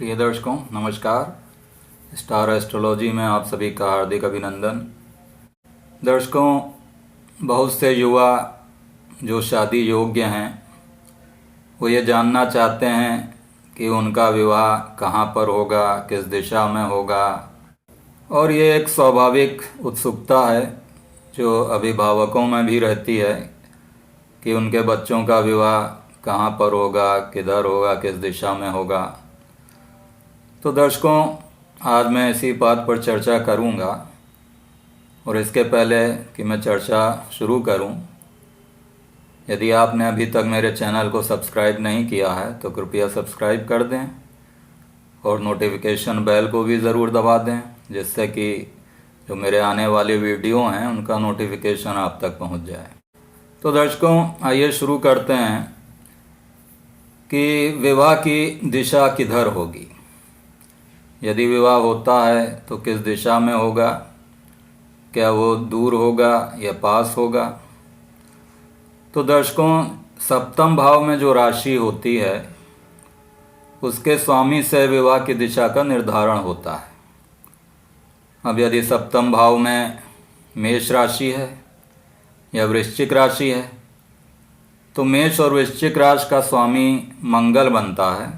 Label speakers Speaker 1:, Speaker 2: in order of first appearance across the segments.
Speaker 1: प्रिय दर्शकों नमस्कार। स्टार एस्ट्रोलॉजी में आप सभी का हार्दिक अभिनंदन। दर्शकों, बहुत से युवा जो शादी योग्य हैं वो ये जानना चाहते हैं कि उनका विवाह कहाँ पर होगा, किस दिशा में होगा, और ये एक स्वाभाविक उत्सुकता है जो अभिभावकों में भी रहती है कि उनके बच्चों का विवाह कहाँ पर होगा, किधर होगा, किस दिशा में होगा। तो दर्शकों, आज मैं इसी बात पर चर्चा करूँगा। और इसके पहले कि मैं चर्चा शुरू करूँ, यदि आपने अभी तक मेरे चैनल को सब्सक्राइब नहीं किया है तो कृपया सब्सक्राइब कर दें और नोटिफिकेशन बेल को भी ज़रूर दबा दें, जिससे कि जो मेरे आने वाले वीडियो हैं उनका नोटिफिकेशन आप तक पहुंच जाए। तो दर्शकों, आइए शुरू करते हैं कि विवाह की दिशा किधर होगी। यदि विवाह होता है तो किस दिशा में होगा, क्या वो दूर होगा या पास होगा। तो दर्शकों, सप्तम भाव में जो राशि होती है उसके स्वामी से विवाह की दिशा का निर्धारण होता है। अब यदि सप्तम भाव में मेष राशि है या वृश्चिक राशि है तो मेष और वृश्चिक राशि का स्वामी मंगल बनता है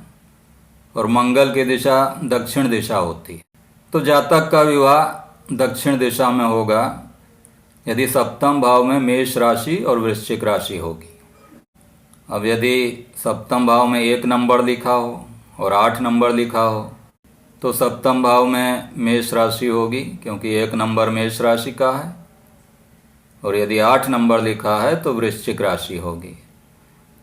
Speaker 1: और मंगल की दिशा दक्षिण दिशा होती है। तो जातक का विवाह दक्षिण दिशा में होगा यदि सप्तम भाव में मेष राशि और वृश्चिक राशि होगी। अब यदि सप्तम भाव में 1 नंबर लिखा हो और 8 नंबर लिखा हो तो सप्तम भाव में मेष राशि होगी, क्योंकि 1 नंबर मेष राशि का है। और यदि 8 नंबर लिखा है तो वृश्चिक राशि होगी।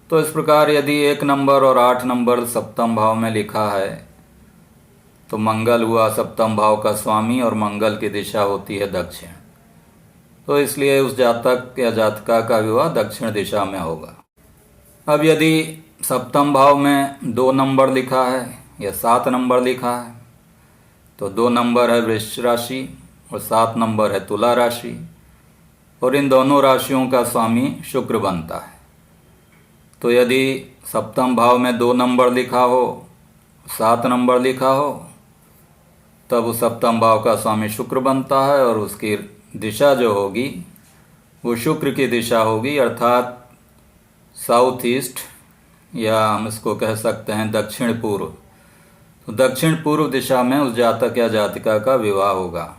Speaker 1: तो इस प्रकार यदि 1 नंबर और 8 नंबर सप्तम भाव में लिखा है तो मंगल हुआ सप्तम भाव का स्वामी और मंगल की दिशा होती है दक्षिण। तो इसलिए उस जातक या जातिका का विवाह दक्षिण दिशा में होगा। अब यदि सप्तम भाव में 2 नंबर लिखा है या 7 नंबर लिखा है तो 2 नंबर है वृश्चिक राशि और 7 नंबर है तुला राशि, और इन दोनों राशियों का स्वामी शुक्र बनता है। तो यदि सप्तम भाव में 2 नंबर लिखा हो, 7 नंबर लिखा हो, तब उस सप्तम भाव का स्वामी शुक्र बनता है और उसकी दिशा जो होगी वो शुक्र की दिशा होगी, अर्थात साउथ ईस्ट, या हम इसको कह सकते हैं दक्षिण पूर्व। तो दक्षिण पूर्व दिशा में उस जातक या जातिका का विवाह होगा।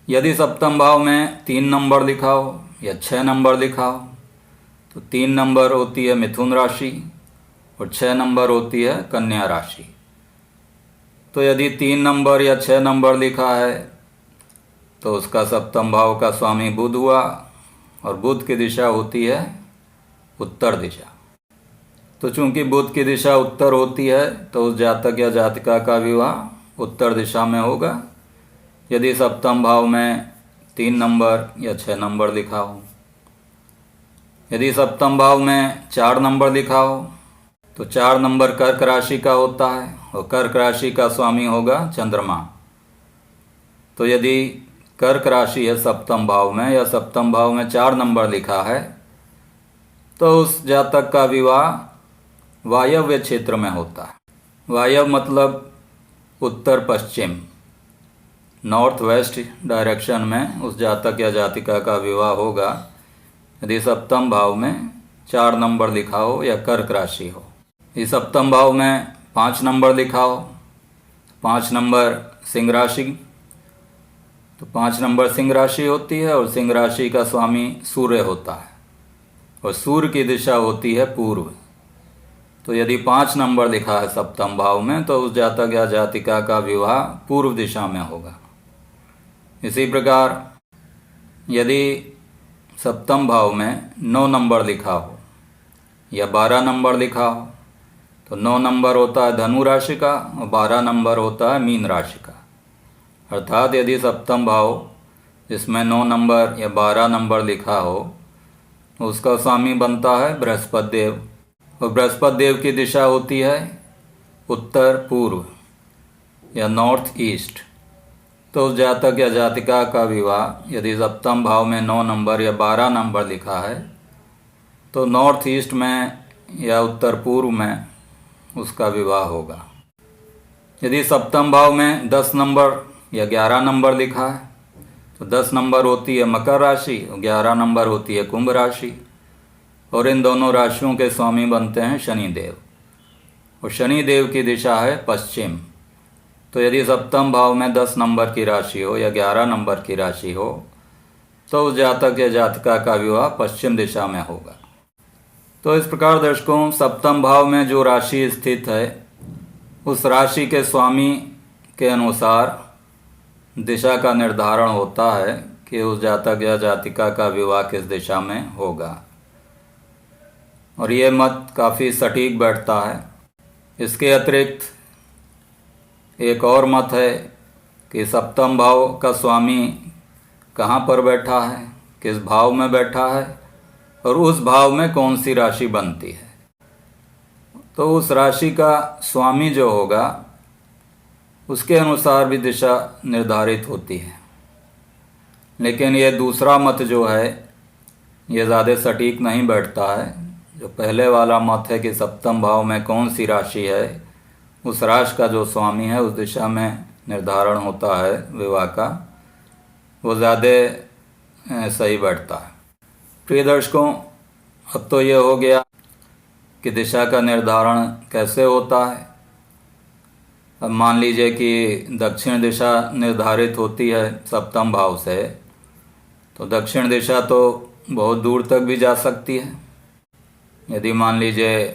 Speaker 1: यदि सप्तम भाव में 3 नंबर लिखा हो या 6 नंबर लिखा हो तो 3 नंबर होती है मिथुन राशि और 6 नंबर होती है कन्या राशि। तो यदि 3 नंबर या 6 नंबर लिखा है तो उसका सप्तम भाव का स्वामी बुध हुआ और बुध की दिशा होती है उत्तर दिशा। तो चूंकि बुध की दिशा उत्तर होती है तो उस जातक या जातिका का विवाह उत्तर दिशा में होगा यदि सप्तम भाव में 3 नंबर या 6 नंबर लिखा हो। यदि सप्तम भाव में 4 नंबर लिखा हो तो 4 नंबर कर्क राशि का होता है और कर्क राशि का स्वामी होगा चंद्रमा। तो यदि कर्क राशि है सप्तम भाव में या सप्तम भाव में 4 नंबर लिखा है तो उस जातक का विवाह वायव्य क्षेत्र में होता है। वायव्य मतलब उत्तर पश्चिम, नॉर्थ वेस्ट डायरेक्शन में उस जातक या जातिका का विवाह होगा यदि सप्तम भाव में 4 नंबर लिखा हो या कर्क राशि हो। यदि सप्तम भाव में 5 नंबर लिखा हो, 5 नंबर सिंह राशि, तो 5 नंबर सिंह राशि होती है और सिंह राशि का स्वामी सूर्य होता है और सूर्य की दिशा होती है पूर्व। तो यदि 5 नंबर लिखा है सप्तम भाव में तो उस जातक या जातिका का विवाह पूर्व दिशा में होगा। इसी प्रकार यदि सप्तम भाव में 9 नंबर लिखा हो या 12 नंबर लिखा हो तो 9 नंबर होता है धनु राशि का और 12 नंबर होता है मीन राशि का। अर्थात यदि सप्तम भाव जिसमें 9 नंबर या 12 नंबर लिखा हो उसका स्वामी बनता है बृहस्पति देव और बृहस्पति देव की दिशा होती है उत्तर पूर्व या नॉर्थ ईस्ट। तो उस जातक या जातिका का विवाह यदि सप्तम भाव में 9 नंबर या 12 नंबर लिखा है तो नॉर्थ ईस्ट में या उत्तर पूर्व में उसका विवाह होगा। यदि सप्तम भाव में 10 नंबर या 11 नंबर लिखा है तो 10 नंबर होती है मकर राशि और 11 नंबर होती है कुंभ राशि, और इन दोनों राशियों के स्वामी बनते हैं शनिदेव, और शनिदेव की दिशा है पश्चिम। तो यदि सप्तम भाव में 10 नंबर की राशि हो या 11 नंबर की राशि हो तो उस जातक या जातिका का विवाह पश्चिम दिशा में होगा। तो इस प्रकार दर्शकों, सप्तम भाव में जो राशि स्थित है उस राशि के स्वामी के अनुसार दिशा का निर्धारण होता है कि उस जातक या जातिका का विवाह किस दिशा में होगा, और ये मत काफ़ी सटीक बैठता है। इसके अतिरिक्त एक और मत है कि सप्तम भाव का स्वामी कहाँ पर बैठा है, किस भाव में बैठा है, और उस भाव में कौन सी राशि बनती है। तो उस राशि का स्वामी जो होगा उसके अनुसार भी दिशा निर्धारित होती है। लेकिन ये दूसरा मत जो है ये ज़्यादा सटीक नहीं बैठता है। जो पहले वाला मत है कि सप्तम भाव में कौन सी राशि है, उस राशि का जो स्वामी है उस दिशा में निर्धारण होता है विवाह का, वो ज़्यादा सही बैठता है। प्रिय दर्शकों, अब तो ये हो गया कि दिशा का निर्धारण कैसे होता है। अब मान लीजिए कि दक्षिण दिशा निर्धारित होती है सप्तम भाव से, तो दक्षिण दिशा तो बहुत दूर तक भी जा सकती है। यदि मान लीजिए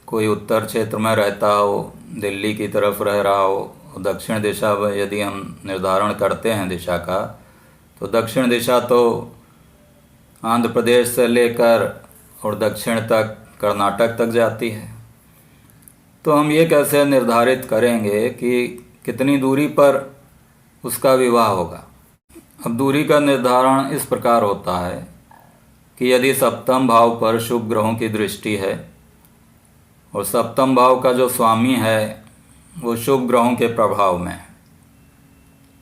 Speaker 1: कोई उत्तर क्षेत्र में रहता हो, दिल्ली की तरफ रह रहा हो, दक्षिण दिशा यदि हम निर्धारण करते हैं दिशा का, तो दक्षिण दिशा तो आंध्र प्रदेश से लेकर और दक्षिण तक कर्नाटक तक जाती है। तो हम ये कैसे निर्धारित करेंगे कि कितनी दूरी पर उसका विवाह होगा। अब दूरी का निर्धारण इस प्रकार होता है कि यदि सप्तम भाव पर शुभ ग्रहों की दृष्टि है और सप्तम भाव का जो स्वामी है वो शुभ ग्रहों के प्रभाव में है,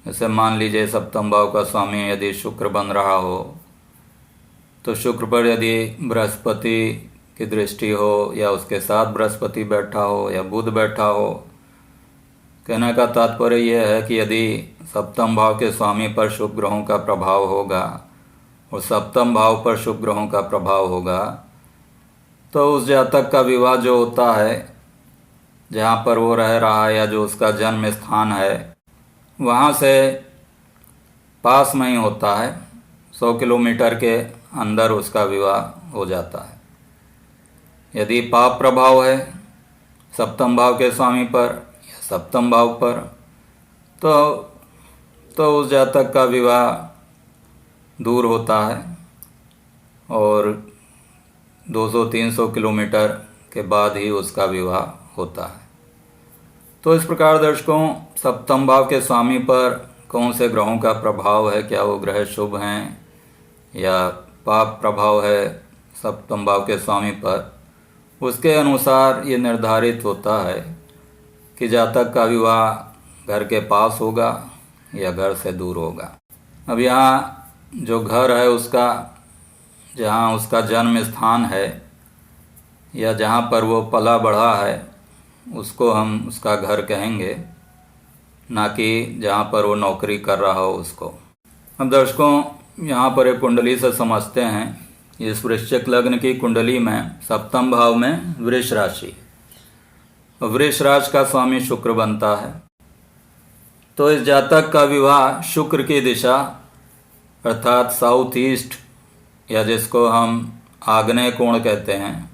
Speaker 1: जैसे मान लीजिए सप्तम भाव का स्वामी यदि शुक्र बन रहा हो, तो शुक्र पर यदि बृहस्पति की दृष्टि हो या उसके साथ बृहस्पति बैठा हो या बुध बैठा हो, कहने का तात्पर्य यह है कि यदि सप्तम भाव के स्वामी पर शुभ ग्रहों का प्रभाव होगा और सप्तम भाव पर शुभ ग्रहों का प्रभाव होगा, तो उस जातक का विवाह जो होता है जहाँ पर वो रह रहा है या जो उसका जन्म स्थान है वहाँ से पास में ही होता है, 100 किलोमीटर के अंदर उसका विवाह हो जाता है। यदि पाप प्रभाव है सप्तम भाव के स्वामी पर या सप्तम भाव पर, तो उस जातक का विवाह दूर होता है और 200-300 किलोमीटर के बाद ही उसका विवाह होता है। तो इस प्रकार दर्शकों, सप्तम भाव के स्वामी पर कौन से ग्रहों का प्रभाव है, क्या वो ग्रह शुभ हैं या पाप प्रभाव है सप्तम भाव के स्वामी पर, उसके अनुसार ये निर्धारित होता है कि जातक का विवाह घर के पास होगा या घर से दूर होगा। अब यहाँ जो घर है उसका, जहाँ उसका जन्म स्थान है या जहाँ पर वो पला बढ़ा है, उसको हम उसका घर कहेंगे, ना कि जहाँ पर वो नौकरी कर रहा हो उसको। अब दर्शकों, यहाँ पर एक कुंडली से समझते हैं। इस वृश्चिक लग्न की कुंडली में सप्तम भाव में वृष राशि, वृष राशि का स्वामी शुक्र बनता है। तो इस जातक का विवाह शुक्र की दिशा अर्थात साउथ ईस्ट, या जिसको हम आग्नेय कोण कहते हैं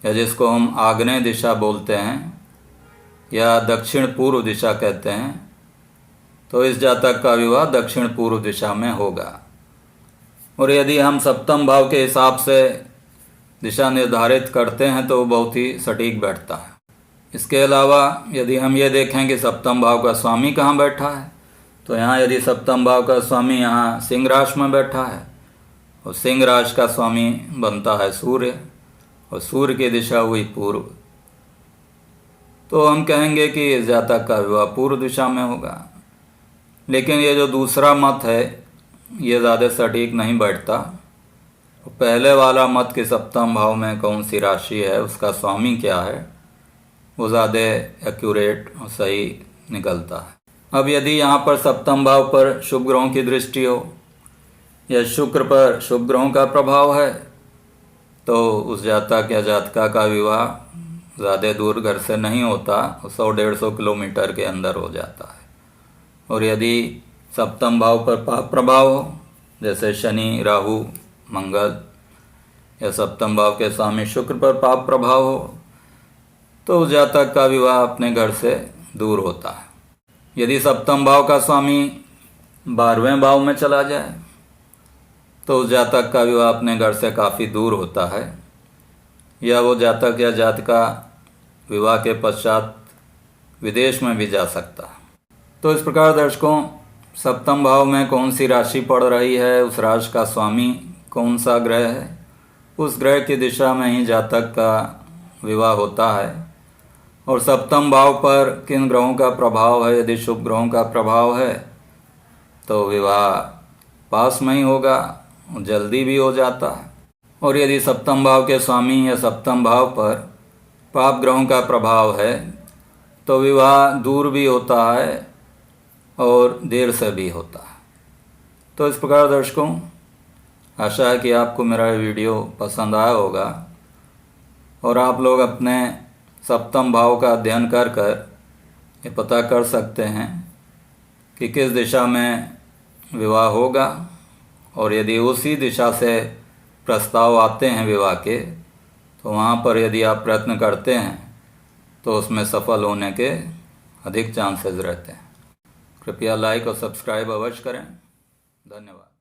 Speaker 1: या जिसको हम आग्नेय दिशा बोलते हैं या दक्षिण पूर्व दिशा कहते हैं, तो इस जातक का विवाह दक्षिण पूर्व दिशा में होगा। और यदि हम सप्तम भाव के हिसाब से दिशा निर्धारित करते हैं तो वो बहुत ही सटीक बैठता है। इसके अलावा यदि हम ये देखें कि सप्तम भाव का स्वामी कहाँ बैठा है, तो यहाँ यदि सप्तम भाव का स्वामी यहाँ सिंह राशि में बैठा है और सिंह राशि का स्वामी बनता है सूर्य, और सूर्य की दिशा हुई पूर्व, तो हम कहेंगे कि इस जातक का विवाह पूर्व दिशा में होगा। लेकिन ये जो दूसरा मत है ये ज़्यादा सटीक नहीं बैठता। पहले वाला मत कि सप्तम भाव में कौन सी राशि है, उसका स्वामी क्या है, वो ज़्यादा एक्यूरेट और सही निकलता है। अब यदि यहाँ पर सप्तम भाव पर शुभ ग्रहों की दृष्टि हो या शुक्र पर शुभ ग्रहों का प्रभाव है तो उस जातक या जातिका का विवाह ज़्यादा दूर घर से नहीं होता, 100-150 किलोमीटर के अंदर हो जाता है। और यदि सप्तम भाव पर पाप प्रभाव हो, जैसे शनि, राहु, मंगल या सप्तम भाव के स्वामी शुक्र पर पाप प्रभाव हो, तो उस जातक का विवाह अपने घर से दूर होता है। यदि सप्तम भाव का स्वामी 12वें भाव में चला जाए तो उस जातक का विवाह अपने घर से काफ़ी दूर होता है, या वो जातक या जातिका विवाह के पश्चात विदेश में भी जा सकता है। तो इस प्रकार दर्शकों, सप्तम भाव में कौन सी राशि पड़ रही है, उस राशि का स्वामी कौन सा ग्रह है, उस ग्रह की दिशा में ही जातक का विवाह होता है। और सप्तम भाव पर किन ग्रहों का प्रभाव है, यदि शुभ ग्रहों का प्रभाव है तो विवाह पास में ही होगा, जल्दी भी हो जाता है। और यदि सप्तम भाव के स्वामी या सप्तम भाव पर पाप ग्रहों का प्रभाव है तो विवाह दूर भी होता है और देर से भी होता है। तो इस प्रकार दर्शकों, आशा है कि आपको मेरा ये वीडियो पसंद आया होगा और आप लोग अपने सप्तम भाव का अध्ययन कर कर ये पता कर सकते हैं कि किस दिशा में विवाह होगा, और यदि उसी दिशा से प्रस्ताव आते हैं विवाह के तो वहाँ पर यदि आप प्रयत्न करते हैं तो उसमें सफल होने के अधिक चांसेस रहते हैं। कृपया लाइक और सब्सक्राइब अवश्य करें। धन्यवाद।